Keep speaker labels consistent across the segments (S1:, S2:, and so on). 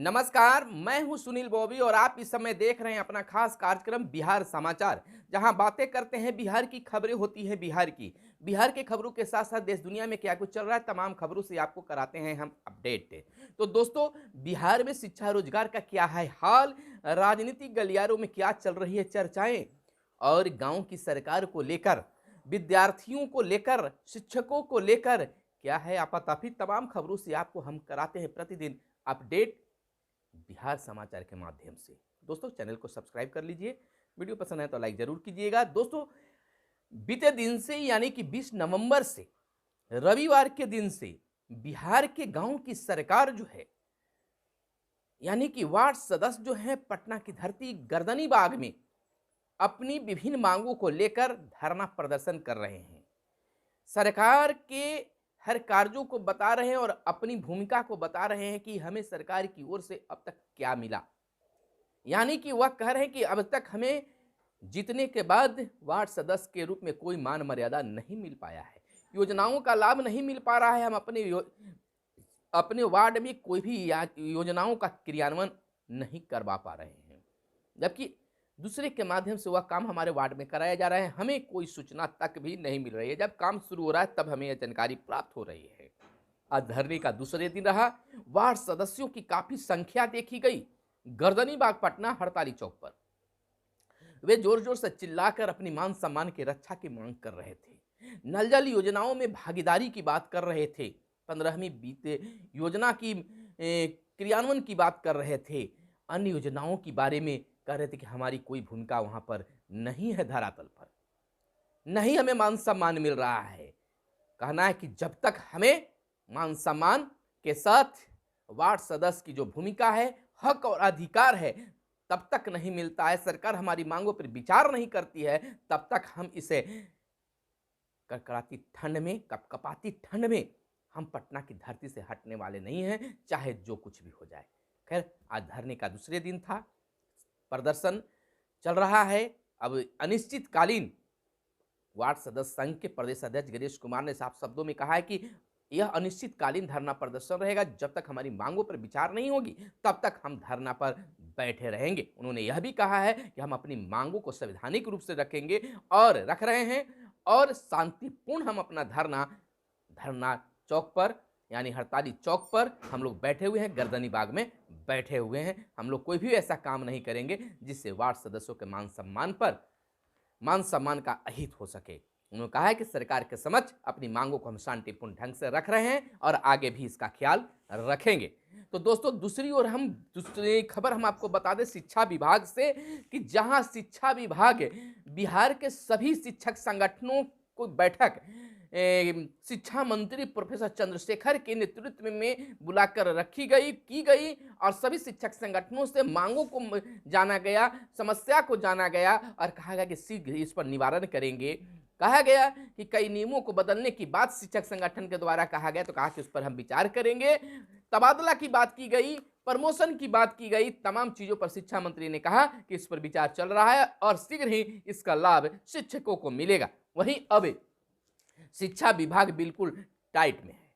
S1: नमस्कार, मैं हूं सुनील बॉबी और आप इस समय देख रहे हैं अपना खास कार्यक्रम बिहार समाचार। जहां बातें करते हैं बिहार की, खबरें होती हैं बिहार की। बिहार के खबरों के साथ साथ देश दुनिया में क्या कुछ चल रहा है, तमाम खबरों से आपको कराते हैं हम अपडेट। तो दोस्तों, बिहार में शिक्षा रोजगार का क्या है हाल, राजनीतिक गलियारों में क्या चल रही है चर्चाएं, और गांव की सरकार को लेकर, विद्यार्थियों को लेकर, शिक्षकों को लेकर क्या है आपातफी, तमाम खबरों से आपको हम कराते हैं प्रतिदिन अपडेट बिहार समाचार के माध्यम से। दोस्तों, चैनल को सब्सक्राइब कर लीजिए, वीडियो पसंद है तो लाइक जरूर कीजिएगा। दोस्तों, बीते दिन से यानी कि 20 नवंबर से, रविवार के दिन से बिहार के गांव की सरकार जो है, यानी कि वार्ड सदस्य जो है, पटना की धरती गर्दनी बाग में अपनी विभिन्न मांगों को लेकर धरना प्रदर्शन कर रहे हैं। सरकार के हर कार्यों को बता रहे हैं और अपनी भूमिका को बता रहे हैं कि हमें सरकार की ओर से अब तक क्या मिला। यानी कि वह कह रहे हैं कि अब तक हमें जीतने के बाद वार्ड सदस्य के रूप में कोई मान मर्यादा नहीं मिल पाया है, योजनाओं का लाभ नहीं मिल पा रहा है। हम अपने वार्ड में कोई भी योजनाओं का क्रियान्वयन नहीं करवा पा रहे हैं, जबकि दूसरे के माध्यम से वह काम हमारे वार्ड में कराया जा रहा है। हमें कोई सूचना तक भी नहीं मिल रही है। जब काम शुरू हो रहा है तब हमें यह जानकारी प्राप्त हो रही है। आज धरने का दूसरे दिन रहा। वार्ड सदस्यों की काफी संख्या देखी गई। गर्दनी बाग पटना हड़ताली चौक पर वे जोर जोर से चिल्लाकर अपनी मान सम्मान की रक्षा की मांग कर रहे थे। नल जल योजनाओं में भागीदारी की बात कर रहे थे। 15वीं बीते योजना की क्रियान्वयन की बात कर रहे थे। अन्य योजनाओं के बारे में कह रहे थे कि हमारी कोई भूमिका वहां पर नहीं है, धरातल पर नहीं हमें मान सम्मान मिल रहा है। कहना है कि जब तक हमें मान सम्मान के साथ वार्ड सदस्य की जो भूमिका है, हक और अधिकार है, तब तक नहीं मिलता है, सरकार हमारी मांगों पर विचार नहीं करती है, तब तक हम इसे कड़कड़ाती ठंड में, कपकपाती ठंड में हम पटना की धरती से हटने वाले नहीं हैं, चाहे जो कुछ भी हो जाए। खैर, आज धरने का दूसरे दिन था, प्रदर्शन चल रहा है। अब अनिश्चितकालीन वार्ड सदस्य संघ के प्रदेश अध्यक्ष गिरीश कुमार ने साफ शब्दों में कहा है कि यह अनिश्चितकालीन धरना प्रदर्शन रहेगा। जब तक हमारी मांगों पर विचार नहीं होगी तब तक हम धरना पर बैठे रहेंगे। उन्होंने यह भी कहा है कि हम अपनी मांगों को संवैधानिक रूप से रखेंगे और रख रहे हैं, और शांतिपूर्ण हम अपना धरना चौक पर यानी हड़ताली चौक पर हम लोग बैठे हुए हैं, गर्दनी बाग में बैठे हुए हैं। हम लोग कोई भी ऐसा काम नहीं करेंगे जिससे वार्ड सदस्यों के मान सम्मान का अहित हो सके। उन्होंने कहा है कि सरकार के समक्ष अपनी मांगों को हम शांतिपूर्ण ढंग से रख रहे हैं और आगे भी इसका ख्याल रखेंगे। तो दोस्तों, दूसरी खबर हम आपको बता दें शिक्षा विभाग से, कि जहां शिक्षा विभाग बिहार के सभी शिक्षक संगठनों को बैठक शिक्षा मंत्री प्रोफेसर चंद्रशेखर के नेतृत्व में बुलाकर की गई और सभी शिक्षक संगठनों से मांगों को जाना गया, समस्या को जाना गया और कहा गया कि शीघ्र इस पर निवारण करेंगे। कहा गया कि कई नियमों को बदलने की बात शिक्षक संगठन के द्वारा कहा गया, तो कहा कि उस पर हम विचार करेंगे। तबादला की बात की गई, प्रमोशन की बात की गई, तमाम चीजों पर शिक्षा मंत्री ने कहा कि इस पर विचार चल रहा है और शीघ्र ही इसका लाभ शिक्षकों को मिलेगा। वहीं अब शिक्षा विभाग बिल्कुल टाइट में है।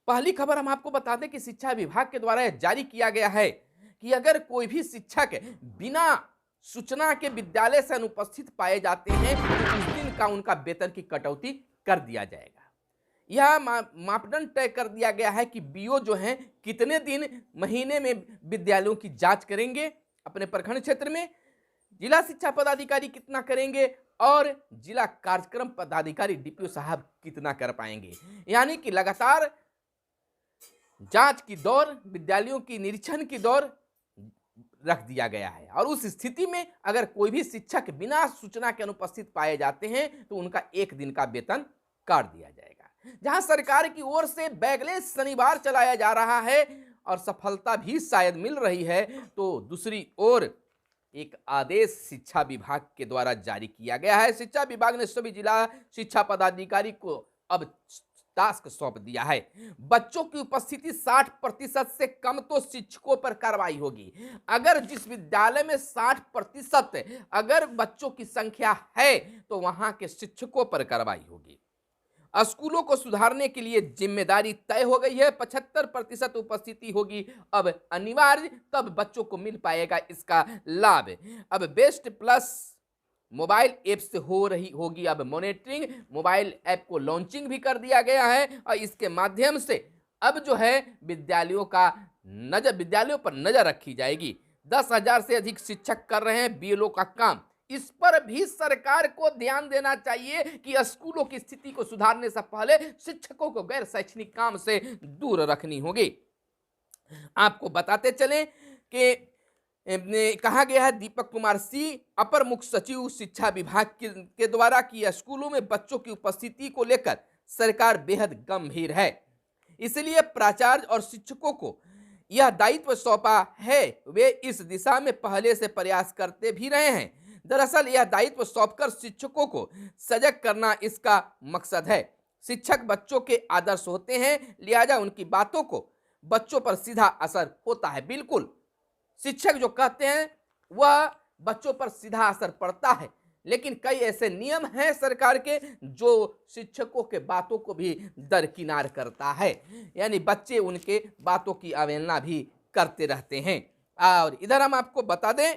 S1: पहली खबर हम आपको बता दें कि शिक्षा विभाग के द्वारा जारी किया गया है कि अगर कोई भी शिक्षक बिना सूचना के विद्यालय से अनुपस्थित पाए जाते हैं तो उस दिन का उनका वेतन की कटौती कर दिया जाएगा। यह मापदंड तय कर दिया गया है कि बीओ जो है कितने दिन महीने में विद्यालयों की जांच करेंगे अपने प्रखंड क्षेत्र में, जिला शिक्षा पदाधिकारी कितना करेंगे और जिला कार्यक्रम पदाधिकारी डीपीओ साहब कितना कर पाएंगे। यानी कि लगातार जांच की दौर, विद्यालयों की निरीक्षण की दौर रख दिया गया है और उस स्थिति में अगर कोई भी शिक्षक बिना सूचना के अनुपस्थित पाए जाते हैं तो उनका एक दिन का वेतन काट दिया जाएगा। जहां सरकार की ओर से बैगलेस शनिवार चलाया जा रहा है और सफलता भी शायद मिल रही है, तो दूसरी ओर एक आदेश शिक्षा विभाग के द्वारा जारी किया गया है। शिक्षा विभाग ने सभी जिला शिक्षा पदाधिकारी को अब टास्क सौंप दिया है। बच्चों की उपस्थिति 60% से कम तो शिक्षकों पर कार्रवाई होगी। अगर जिस विद्यालय में 60% अगर बच्चों की संख्या है तो वहां के शिक्षकों पर कार्रवाई होगी। स्कूलों को सुधारने के लिए जिम्मेदारी तय हो गई है। 75% उपस्थिति होगी अब अनिवार्य, तब बच्चों को मिल पाएगा इसका लाभ। अब बेस्ट प्लस मोबाइल ऐप से होगी अब मॉनिटरिंग। मोबाइल ऐप को लॉन्चिंग भी कर दिया गया है और इसके माध्यम से अब जो है विद्यालयों पर नजर रखी जाएगी। 10,000 से अधिक शिक्षक कर रहे हैं बीएलओ का काम। इस पर भी सरकार को ध्यान देना चाहिए कि स्कूलों की स्थिति को सुधारने से पहले शिक्षकों को गैर शैक्षणिक काम से दूर रखनी होगी। आपको बताते चलें कि कहा गया है दीपक कुमार सिंह, अपर मुख्य सचिव शिक्षा विभाग के द्वारा कि स्कूलों में बच्चों की उपस्थिति को लेकर सरकार बेहद गंभीर है, इसलिए प्राचार्य और शिक्षकों को यह दायित्व सौंपा है। वे इस दिशा में पहले से प्रयास करते भी रहे हैं। दरअसल यह दायित्व सौंपकर शिक्षकों को सजग करना इसका मकसद है। शिक्षक बच्चों के आदर्श होते हैं, लिहाजा उनकी बातों को बच्चों पर सीधा असर होता है। बिल्कुल, शिक्षक जो कहते हैं वह बच्चों पर सीधा असर पड़ता है, लेकिन कई ऐसे नियम हैं सरकार के जो शिक्षकों के बातों को भी दरकिनार करता है, यानी बच्चे उनके बातों की अवहेलना भी करते रहते हैं। और इधर हम आपको बता दें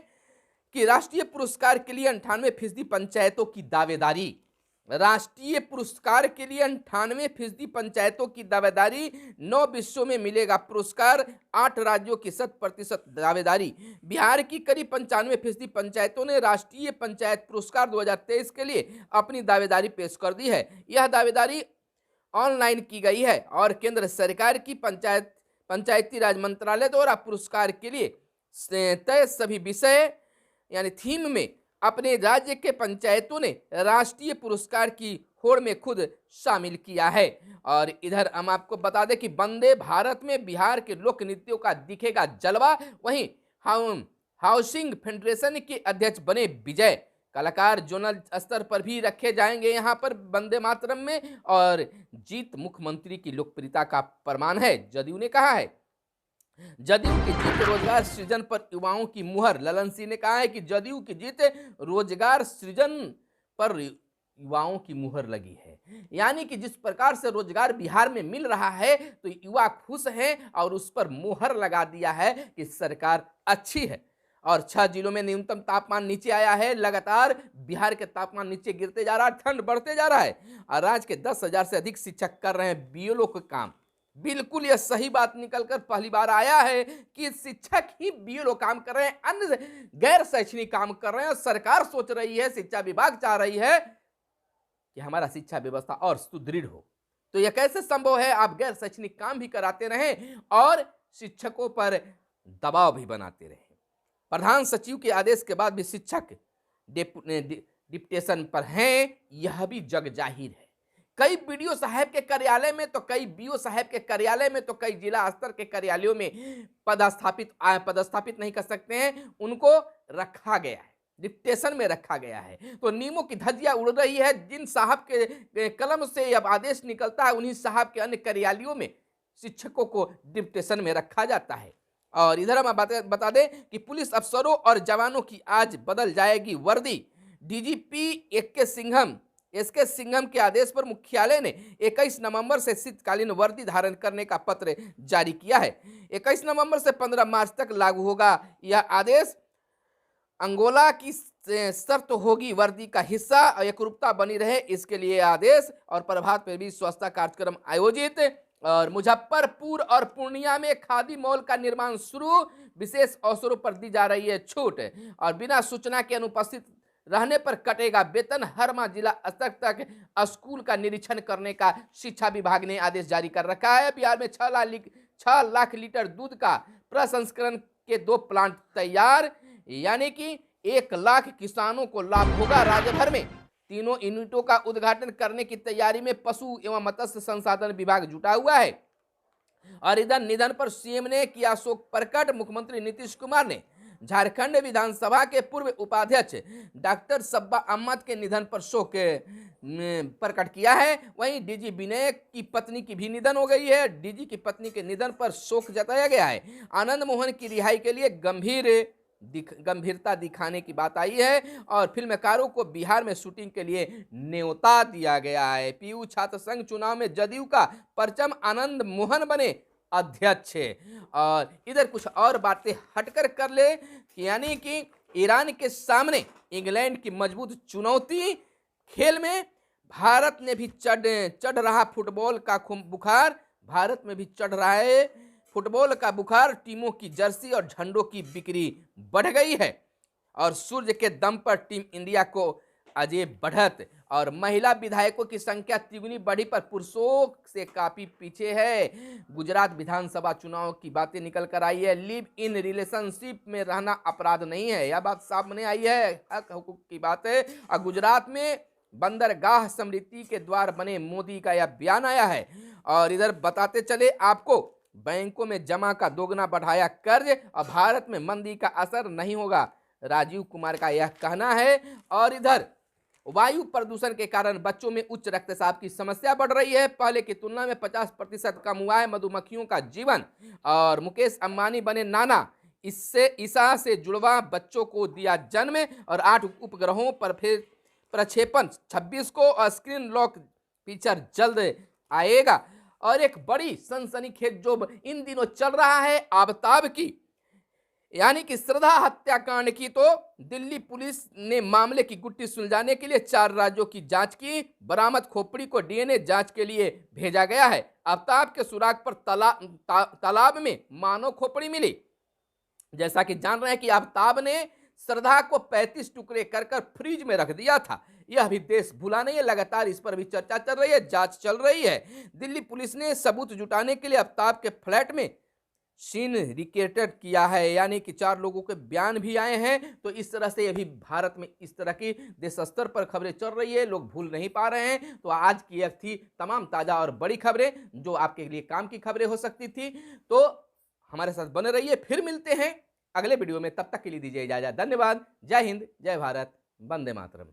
S1: कि राष्ट्रीय पुरस्कार के लिए 98% पंचायतों की दावेदारी। राष्ट्रीय पुरस्कार के लिए 98% पंचायतों की दावेदारी। 9 विषयों में मिलेगा पुरस्कार, 8 राज्यों की 100% दावेदारी। बिहार की करीब 95% पंचायतों ने राष्ट्रीय पंचायत पुरस्कार 2023 के लिए अपनी दावेदारी पेश कर दी है। यह दावेदारी ऑनलाइन की गई है और केंद्र सरकार की पंचायती राज मंत्रालय द्वारा पुरस्कार के लिए तय सभी विषय यानी थीम में अपने राज्य के पंचायतों ने राष्ट्रीय पुरस्कार की होड़ में खुद शामिल किया है। और इधर हम आपको बता दें कि वंदे भारत में बिहार के लोक नृत्यों का दिखेगा जलवा। वहीं हाउसिंग फेडरेशन के अध्यक्ष बने विजय। कलाकार जोनल स्तर पर भी रखे जाएंगे यहाँ पर वंदे मातरम में। और जीत मुख्यमंत्री की लोकप्रियता का प्रमाण है, जदयू ने कहा है। जदयू की जीत रोजगार सृजन पर युवाओं की मुहर। ललन सिंह ने कहा है कि जदयू की जीत रोजगार सृजन पर युवाओं की मुहर लगी है, यानी कि जिस प्रकार से रोजगार बिहार में मिल रहा है तो युवा खुश हैं और उस पर मुहर लगा दिया है कि सरकार अच्छी है। और 6 जिलों में न्यूनतम तापमान नीचे आया है। लगातार बिहार के तापमान नीचे गिरते जा रहा है, ठंड बढ़ते जा रहा है। और राज्य के 10,000 से अधिक शिक्षक कर रहे हैं बीएलओ का काम। बिल्कुल यह सही बात निकलकर पहली बार आया है कि शिक्षक ही बीएलओ काम कर रहे हैं, अन्य गैर शैक्षणिक काम कर रहे हैं। सरकार सोच रही है, शिक्षा विभाग चाह रही है कि हमारा शिक्षा व्यवस्था और सुदृढ़ हो। तो यह कैसे संभव है? आप गैर शैक्षणिक काम भी कराते रहें और शिक्षकों पर दबाव भी बनाते रहें। प्रधान सचिव के आदेश के बाद भी शिक्षक डिप्टेशन पर हैं, यह भी जग जाहिर है। कई बीडीओ साहब के कार्यालय में तो कई बीओ साहब के कार्यालय में तो कई जिला स्तर के कार्यालयों में पदस्थापित नहीं कर सकते हैं, उनको रखा गया है, डिप्टेशन में रखा गया है। तो नियमों की धज्जियां उड़ रही है। जिन साहब के कलम से अब आदेश निकलता है उन्हीं साहब के अन्य कार्यालयों में शिक्षकों को डिप्टेशन में रखा जाता है। और इधर हम बता दें कि पुलिस अफसरों और जवानों की आज बदल जाएगी वर्दी। डीजीपी एसके सिंघम के आदेश पर मुख्यालय ने 21 नवंबर से शीतकालीन वर्दी धारण करने का पत्र जारी किया है। 21 नवंबर से 15 मार्च तक लागू होगा यह आदेश। अंगोला की शर्त होगी वर्दी का हिस्सा और एकरूपता बनी रहे, इसके लिए आदेश। और प्रभात पे भी स्वच्छता कार्यक्रम आयोजित। और मुजफ्फरपुर और पूर्णिया में खादी मॉल का निर्माण शुरू। विशेष अवसरों पर दी जा रही है छूट। और बिना सूचना के अनुपस्थित रहने पर कटेगा वेतन। हर माह जिला स्तर तक स्कूल का निरीक्षण करने का शिक्षा विभाग ने आदेश जारी कर रखा है। बिहार में 6 लाख लीटर दूध का प्रसंस्करण के 2 प्लांट तैयार, यानी कि 1 लाख किसानों को लाभ होगा। राज्य भर में 3 यूनिटों का उद्घाटन करने की तैयारी में पशु एवं मत्स्य संसाधन विभाग जुटा हुआ है। और इधर निधन पर सीएम ने किया शोक प्रकट। मुख्यमंत्री नीतीश कुमार ने झारखंड विधानसभा के पूर्व उपाध्यक्ष डॉक्टर सब्बा अहमद के निधन पर शोक प्रकट किया है। वहीं डीजी विनय की पत्नी की भी निधन हो गई है। डीजी की पत्नी के निधन पर शोक जताया गया है। आनंद मोहन की रिहाई के लिए गंभीर गंभीरता दिखाने की बात आई है और फिल्मकारों को बिहार में शूटिंग के लिए न्योता दिया गया है। पीयू छात्र संघ चुनाव में जदयू का परचम आनंद मोहन बने अध्यक्ष। और इधर कुछ और बातें हटकर कर ले कि यानी कि ईरान के सामने इंग्लैंड की मजबूत चुनौती, खेल में भारत ने भी चढ़ रहा फुटबॉल का बुखार, भारत में भी चढ़ रहा है फुटबॉल का बुखार, टीमों की जर्सी और झंडों की बिक्री बढ़ गई है और सूर्य के दम पर टीम इंडिया को अजय बढ़त और महिला विधायकों की संख्या तिगुनी बढ़ी पर पुरुषों से काफी पीछे है। गुजरात विधानसभा चुनाव की बातें निकल कर आई है। लिव इन रिलेशनशिप में रहना अपराध नहीं है, यह बात सामने आई है, हक हुकूक की बात है। और गुजरात में बंदरगाह समृद्धि के द्वार बने मोदी का यह बयान आया है। और इधर बताते चले आपको, बैंकों में जमा का दोगुना बढ़ाया कर्ज और भारत में मंदी का असर नहीं होगा, राजीव कुमार का यह कहना है। और इधर वायु प्रदूषण के कारण बच्चों में उच्च रक्तचाप की समस्या बढ़ रही है, पहले की तुलना में 50% कम हुआ है मधुमक्खियों का जीवन। और मुकेश अंबानी बने नाना, इससे ईसा से जुड़वा बच्चों को दिया जन्म और 8 उपग्रहों पर फिर प्रक्षेपण 26 को स्क्रीन लॉक फीचर जल्द आएगा। और एक बड़ी सनसनीखेज जो इन दिनों चल रहा है आफताब की, यानी कि श्रद्धा हत्याकांड की, तो दिल्ली पुलिस ने मामले की गुट्टी सुलझाने के लिए 4 राज्यों की जांच की। बरामद खोपड़ी को डीएनए जांच के लिए भेजा गया है। आफताब के सुराग पर तालाब में मानव खोपड़ी मिली। जैसा कि जान रहे हैं कि आफताब ने श्रद्धा को 35 टुकड़े कर फ्रिज में रख दिया था। यह भी देश भूला नहीं है, लगातार इस पर भी चर्चा चल रही है, जांच चल रही है। दिल्ली पुलिस ने सबूत जुटाने के लिए आफताब के फ्लैट में सीन रिकॉर्डेड किया है, यानी कि 4 लोगों के बयान भी आए हैं। तो इस तरह से अभी भारत में इस तरह की देश स्तर पर खबरें चल रही है, लोग भूल नहीं पा रहे हैं। तो आज की यह थी तमाम ताजा और बड़ी खबरें जो आपके लिए काम की खबरें हो सकती थी। तो हमारे साथ बने रहिए, फिर मिलते हैं अगले वीडियो में, तब तक के लिए दीजिए इजाजत। धन्यवाद। जय हिंद, जय भारत, वंदे मातरम।